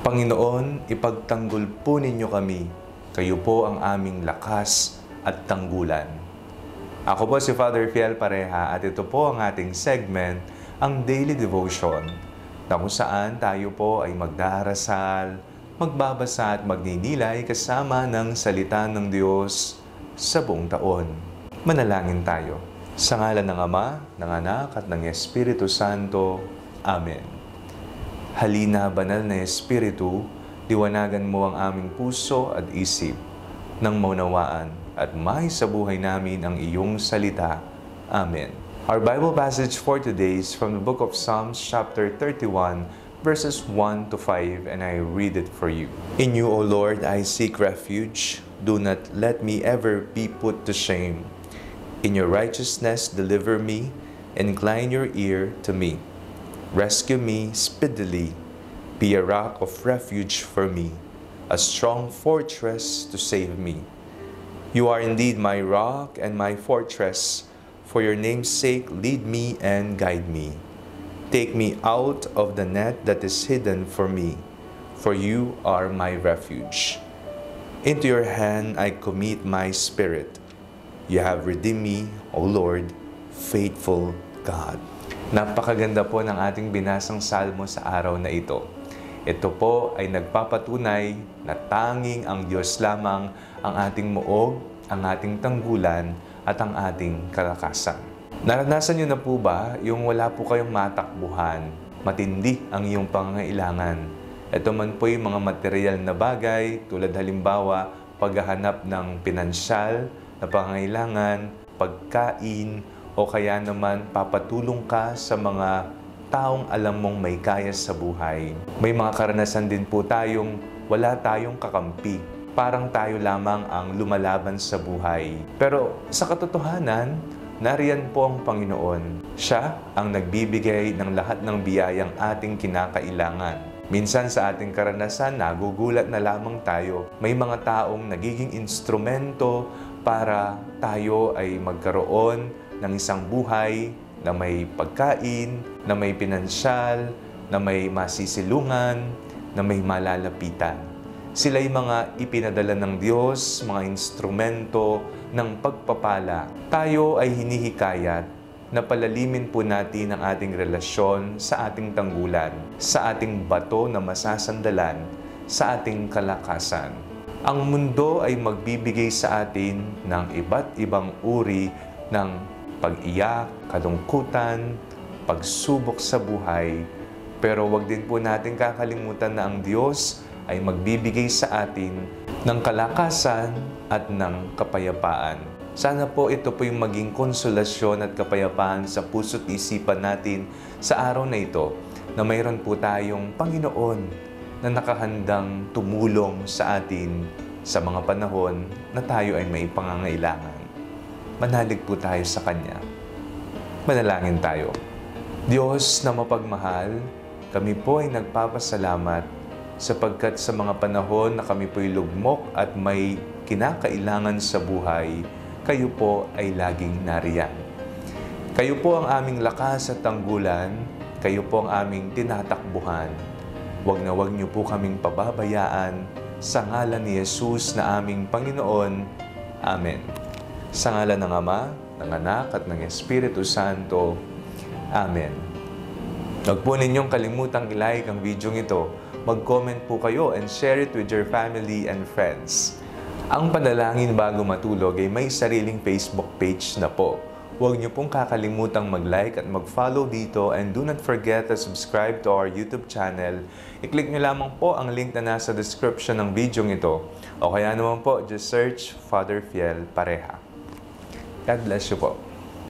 Panginoon, ipagtanggol po ninyo kami. Kayo po ang aming lakas at tanggulan. Ako po si Father Fiel Pareha at ito po ang ating segment, ang Daily Devotion, na kung saan tayo po ay magdarasal, magbabasa at magninilay kasama ng salita ng Diyos sa buong taon. Manalangin tayo. Sa ngalan ng Ama, ng Anak at ng Espiritu Santo. Amen. Halina, banal na Espiritu, liwanagan mo ang aming puso at isip nang maunawaan at may sa buhay namin ang iyong salita. Amen. Our Bible passage for today is from the book of Psalms chapter 31, verses 1 to 5, and I read it for you. In you, O Lord, I seek refuge. Do not let me ever be put to shame. In your righteousness, deliver me. Incline your ear to me. Rescue me speedily. Be a rock of refuge for me, a strong fortress to save me. You are indeed my rock and my fortress. For your name's sake, lead me and guide me. Take me out of the net that is hidden for me, for you are my refuge. Into your hand I commit my spirit. You have redeemed me, O Lord, faithful God. Napakaganda po ng ating binasang salmo sa araw na ito. Ito po ay nagpapatunay na tanging ang Diyos lamang ang ating muog, ang ating tanggulan, at ang ating kalakasan. Naranasan niyo na po ba yung wala po kayong matakbuhan, matindi ang iyong pangangailangan? Ito man po yung mga material na bagay, tulad halimbawa, paghahanap ng pinansyal na pangangailangan, pagkain, o kaya naman papatulong ka sa mga taong alam mong may kaya sa buhay. May mga karanasan din po tayong wala tayong kakampi. Parang tayo lamang ang lumalaban sa buhay. Pero sa katotohanan, nariyan po ang Panginoon. Siya ang nagbibigay ng lahat ng biyayang ating kinakailangan. Minsan sa ating karanasan, nagugulat na lamang tayo. May mga taong nagiging instrumento para tayo ay magkaroon ng isang buhay na may pagkain, na may pinansyal, na may masisilungan, na may malalapitan. Sila'y mga ipinadala ng Diyos, mga instrumento ng pagpapala. Tayo ay hinihikayat na palalimin po natin ang ating relasyon sa ating tanggulan, sa ating bato na masasandalan, sa ating kalakasan. Ang mundo ay magbibigay sa atin ng iba't ibang uri ng pag-iyak, kalungkutan, pagsubok sa buhay. Pero wag din po natin kakalimutan na ang Diyos ay magbibigay sa atin ng kalakasan at ng kapayapaan. Sana po ito po yung maging konsolasyon at kapayapaan sa puso't isipan natin sa araw na ito, na mayroon po tayong Panginoon na nakahandang tumulong sa atin sa mga panahon na tayo ay may pangangailangan. Manalig po tayo sa Kanya. Manalangin tayo. Diyos na mapagmahal, kami po ay nagpapasalamat sapagkat sa mga panahon na kami po'y lugmok at may kinakailangan sa buhay, kayo po ay laging nariyan. Kayo po ang aming lakas at tanggulan, kayo po ang aming tinatakbuhan. Huwag na huwag niyo po kaming pababayaan sa ngalan ni Jesus na aming Panginoon. Amen. Sa ngalan ng Ama, ng Anak at ng Espiritu Santo. Amen. Huwag po ninyong kalimutang i-like ang video ito. Mag-comment po kayo and share it with your family and friends. Ang Panalangin Bago Matulog ay may sariling Facebook page na po. Huwag niyo pong kakalimutang mag-like at mag-follow dito, and do not forget to subscribe to our YouTube channel. I-click niyo lamang po ang link na nasa description ng video ito. O kaya naman po, just search Father Fiel Pareha. God bless you po.